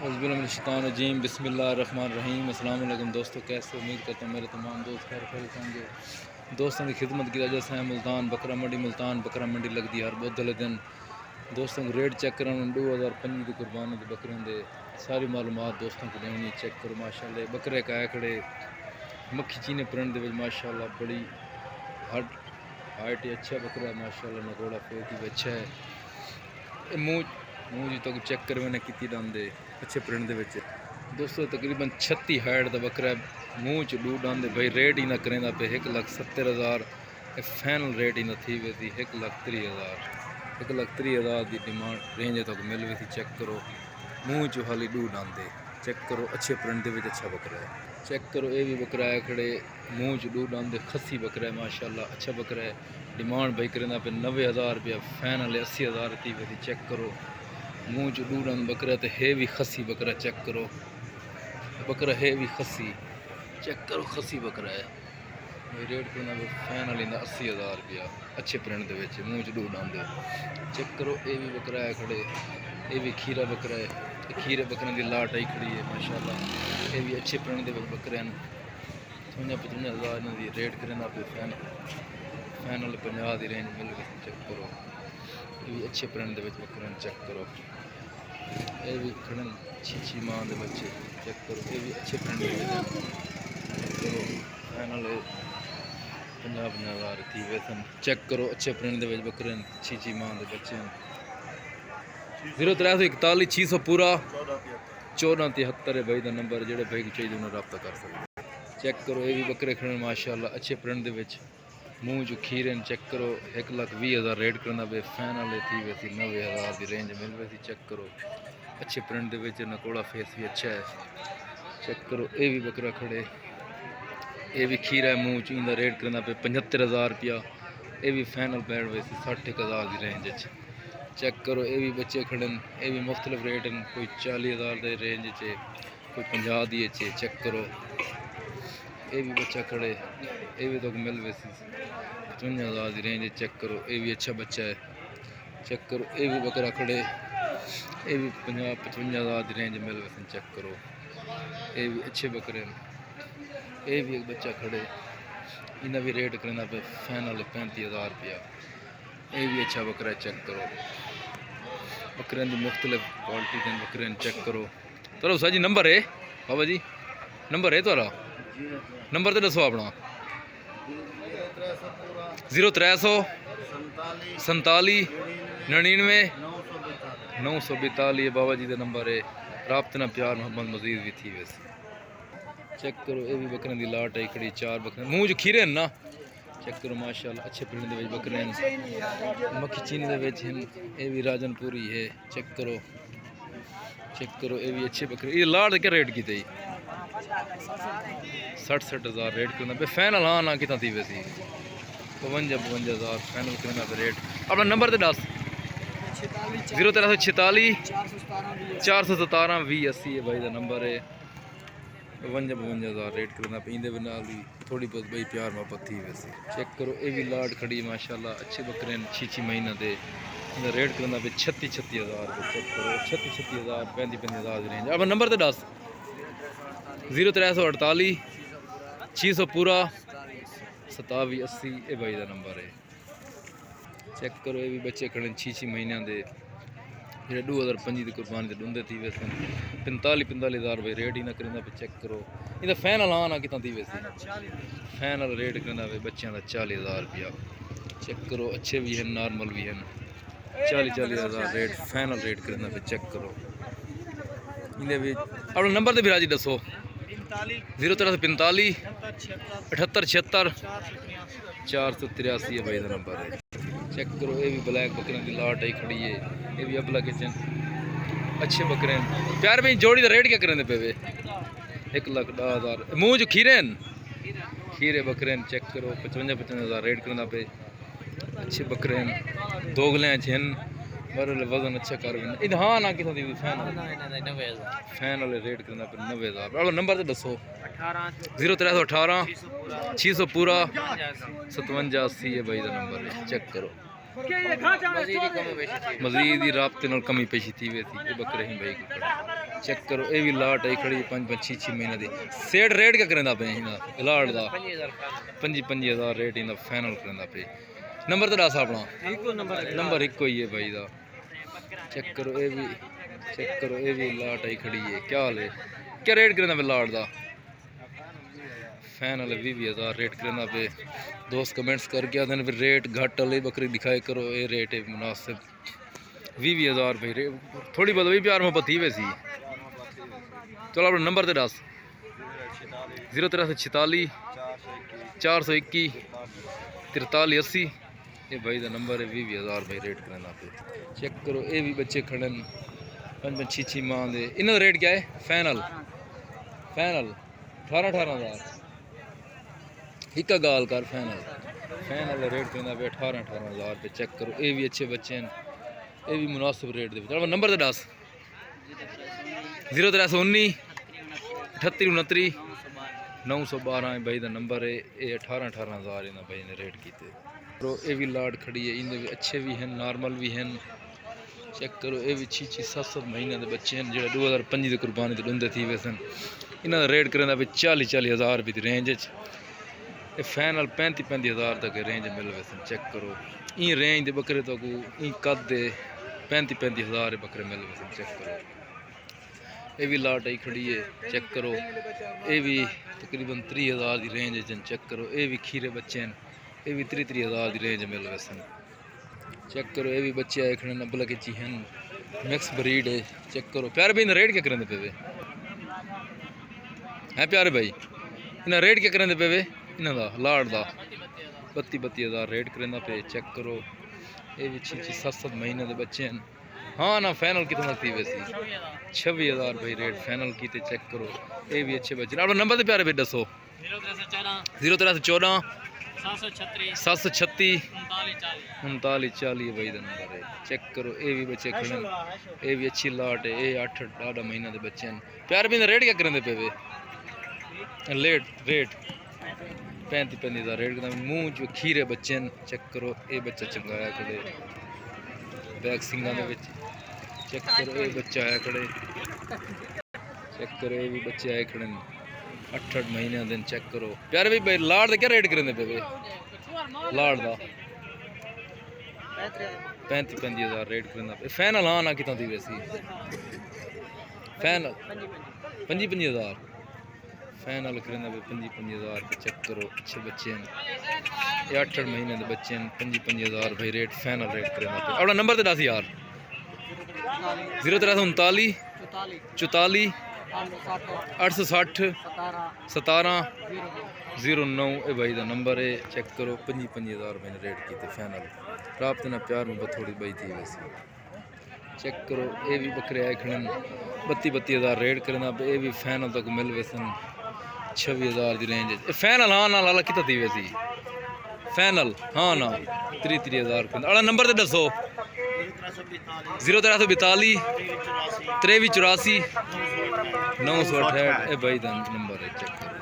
औज़ुबिल्लाहिमिनश्शैतानिर्रजीम बिस्मिल्लाहिर्रहमानिर्रहीम। अस्सलाम वालेकुम दोस्तों, कैसे उम्मीद करता हूँ मेरे तमाम दोस्त खैर खैरियत होंगे। दोस्तों की खिदमत की वजह से मुल्तान बकरा मंडी लगती है हर बुधवारे दिन। दोस्तों को रेट चेक कराना 2005 की कुर्बानी के बकरे दे सारी मालूमात दोस्तों को देनी चेक करो। माशाल्लाह बकरे का खड़े मक्खी चीने प्रिंट दे माशाल्लाह बड़ी हाइट अच्छा बकरा है माशाल्लाह, नगोड़ा फेक ही अच्छा है। मूँह जी तक चेक करवाने की डांदे अच्छे प्रिंट दे दोस्तों तकरीबन 36 हाइट का बकरा है। मूँह च डू डांदे भाई रेट ही ना करेंदा पे 1,70,000 फाइनल रेट ही ना थी वैसी 1,30,000 1,30,000 की डिमांड रेंज तक मिल वैसी चेक करो। मूँह च हाली डू डांदे चेक करो अच्छे प्रिंट दे अच्छा बकरा है चेक करो। ये भी बकरा है खड़े मूँह च डू डांदे खसी बकरा है माशाल्लाह अच्छा बकरा है। डिमांड भाई करेंदा पे 90,000 रुपया फाइनल 80,000 थी वैसी चेक करो। मूँह च डू डांद बकरा तो है भी खसी बकरा चेक करो। बकरा है भी खसी चेक करो खसी बकरा है रेट करना फाइनल 80,000 रुपया अच्छे प्रिंट दे मूँह च डू डांदे चेक करो। ये भी बकरा है खड़े ये भी खीरा बकरा है। खीरे बकरे की लाट आई खड़ी है माशाल्लाह। ये भी अच्छे प्रिंट दे बकरे हैं 55,000 इन्होंने रेट करना पे फाइनल 50 की रेंज मिल गई चेक करो। ये भी अच्छे प्रिंट दे बकरे चेक करो। ये भी खड़े छी माँ के बच्चे चेक करो। ये भी अच्छे प्रिंट दे करो फाइनल 50,000 थी वैसे चेक करो। अच्छे प्रिंट दे बकरे छी माँ के बच्चे 0341 600 पूरा 1473 है भाई का नंबर जोड़े भाई को चाहिए उन्हें रब्ता कर सकते चेक करो। ये भी बकरे खड़े माशाल्लाह अच्छे प्रिंट दे मूँह जो खीरे चेक करो। 1,20,000 रेट करना पे फाइनल थी वैसी 90,000 की रेंज मिल वैसी चेक करो। अच्छे प्रिंट दे नकोड़ा फेस भी अच्छा है चेक करो। ये भी बकरा खड़े ये भी खीरा है मूँह इंदा रेट करना पे 75,000 रुपया। ये भी फाइनल बैठ वैसी 60,000 की रेंज चेक करो। ये भी बच्चे खड़े ये भी मुख्तलिफ रेट हैं कोई 40,000 के रेंज कोई 50 दी चेक करो। ये भी बच्चा खड़े ये भी तो मिल वैसी 55,000 की रेंज चेक करो। ये भी अच्छा बच्चा है चेक करो। ये भी बकरा खड़े ये भी 50-55,000 की रेंज मिल वैसे चेक करो। ये भी अच्छे बकरे हैं। ये भी एक बच्चा खड़े इन्हें भी रेट करना पे फाइनल 35,000 रुपया। ये भी अच्छा बकरा है चेक करो। बकरे की मुख्तलिफ क्वालिटी के बकरे चेक करो। चलो सर जी नंबर है बाबा जी नंबर है थोड़ा नंबर तो दसो अपना 0347 99 942 बाबा जी का नंबर है। राब्ते ना प्यार मोहम्मद मजीद भी थी वैसे चेक करो। ये भी बकरे की लाट आई खड़ी 4 बकरे मूँह जो खीरे हैं ना चेक करो माशाल्लाह अच्छे प्रिंट दे बकरे हैं मक्खी चीनी दे ये भी राजनपुरी है चेक करो। ये भी अच्छे बकरे ये लाट क्या रेट की थी 60,000 रेट करना पे फाइनल हाँ ना कितना थी वैसी 52,000 फाइनल करना पे रेट। अपना नंबर तो दस 0346 417 2080 है भाई का नंबर है 52,000 रेट करना पे इंदे नाल भी थोड़ी बहुत भाई प्यार मोहब्बत थी वैसे चेक करो। ये भी लाट खड़ी माशाल्लाह अच्छे बकरे 6 महीना दे रेट करना पे 36,000 चेक करो। 36,000 35,000 की रेंज। अपना नंबर तो दस 0348 600 पूरा 2780 ये भाई का नंबर है चेक करो। ये भी बच्चे खड़े 6 महीनों के जो 2005 की कुर्बानी से डूंदे थी वैसे 45,000 भाई रेट ही ना करेंदा पे चेक करो। ये फाइनल हाँ ना कितना थी वैसे फाइनल रेट करेंदा पे बच्चों का 40,000 रुपया चेक करो। अच्छे भी हैं नॉर्मल भी हैं 40,000 रेट फाइनल रेट करेंदा पे चेक करो। इन्हें भी अपना नंबर तो फिर जी दसो 0345 7876 483 है भाई का नंबर है चेक करो। ये भी ब्लैक बकरे की लाट आई खड़ी है ये भी अबला किचन अच्छे बकरे हैं प्यार भाई जोड़ी का रेट क्या करें पे 1,10,000 मूँह जो खीरे हैं खीरे बकरे चेक करो 55,000 रेट करना पे अच्छे बकरे हैं दोगले हैं बरल वजन अच्छा कर हाँ ना कितना फाइनल रेट करना पे 90,000 नंबर तो दसो 0318 600 पूरा 5780 है भाई का नंबर है चेक करो। मजीद ही राबते नाल कमी पेशी थी वे थी ये बकरे ही भाई को चेक करो ये भी लाट आई खड़ी 5-5 6 महीने दी सेठ रेट क्या करेंदा पे इना लाट दा 5,000 रेट इंदा फाइनल करेंदा पे नंबर तो दस अपना नंबर एक ही है भाई दा चेक करो ये भी लाट आई खड़ी है क्या हाल है क्या रेट करेंदा पे लाट दा फाइनल 20,000 रेट करेंदा पे दोस्त कमेंट्स करके आते हैं फिर रेट घट वाली बकरी दिखाए करो ये रेट है मुनासिब 20,000 भाई रेट थोड़ी बहुत भी प्यार मोहब्बत थी वैसी चलो अपना नंबर तो दस 0346 421 4380 ये भाई का नंबर है 20,000 भाई रेट करना पे चेक करो ये भी बच्चे खड़े 5-5 6 माह दे इन्हों रेट क्या है फाइनल 18,000 एक गाल कर फाइनल रेट करना पे 18,000 पे चेक करो ये भी अच्छे बच्चे हैं ये भी मुनासिब रेट दे नंबर तो दस 0319 38 29 912 भाई का नंबर है ये 18,000 इन्हें भाई ने रेट किए तो ये भी लाट खड़ी है इनके भी अच्छे भी हैं नॉर्मल भी हैं चेक करो ये भी 6-7 महीने के बच्चे हैं जो 2005 की कुर्बानी तो डूंदे थी वैसे इन्हों का रेट करें 40,000 रुपये की रेंज ये फाइनल 35,000 तक रेंज मिल वैसे चेक करो ई रेंज के बकरे तो ई कद दे 35,000 बकरे मिल वैसे चेक करो ये भी लाट आई खड़ी है चेक करो ये भी तकरीबन 30,000 की रेंज है चेक करो ये भी खीरे बच्चे हैं ये भी 30,000 की रेंज मिल वैसे चेक करो ये भी बच्चे आए खड़े नब्बल के हैं मिक्स ब्रीड है चेक करो प्यारे भाई इन्हें रेट क्या करेंगे पे है प्यारे भाई इन्हें रेट क्या करेंगे पे इन्हों का लाट का 32,000 रेट करेंदा पे चेक करो ये भी 6-7 महीने के बच्चे हैं हाँ ना फाइनल कितना थी वैसी 26,000 भाई रेट फाइनल की चेक करो ये भी अच्छे बच्चे अपना नंबर तो प्यारे भाई दसो 0314 736 3940 भाई का नंबर है चेक करो ये भी बच्चे खड़े ये भी अच्छी लाट है ये 8 महीने के बच्चे हैं प्यारे भाई रेट क्या करेंगे पे रेट 35,000 रेट करना मुँह जो खीरे बच्चे हैं चेक करो ये बच्चा चंगा आया खड़े बैक सिंगा चेक करो ये बच्चा आया खड़े चेक करो ये भी बच्चे आए खड़े 8 महीने दिन चेक करो प्यारे भाई लाड़ का क्या रेट करेंगे पे लाड़ का 35,000 रेट करेंदा पे फाइनल हाँ ना कितना थी वैसी फाइनल 55,000 फाइनल करेंदा पे 55,000 पे चेक करो अच्छे बच्चे हैं ये 8 महीने के बच्चे हैं 55,000 भाई रेट फाइनल रेट करेंदा पे अपना नंबर तो 10,000 0339 44 860 17 09 ये भाई का नंबर है चेक करो 55,000 मैंने रेट किए फाइनल राबते ना प्यार में थोड़ी बई थी वैसे चेक करो ये भी बकरे आए खड़े 32,000 रेट करना ये भी फाइनल तक मिल वैसे 26,000 की रेंज फाइनल हाँ ना लाला कितना थी वैसी फाइनल हाँ ना 30,000 अड़ा नंबर तो दसो 0342 2384 968 ये भाई का नंबर है चेक करो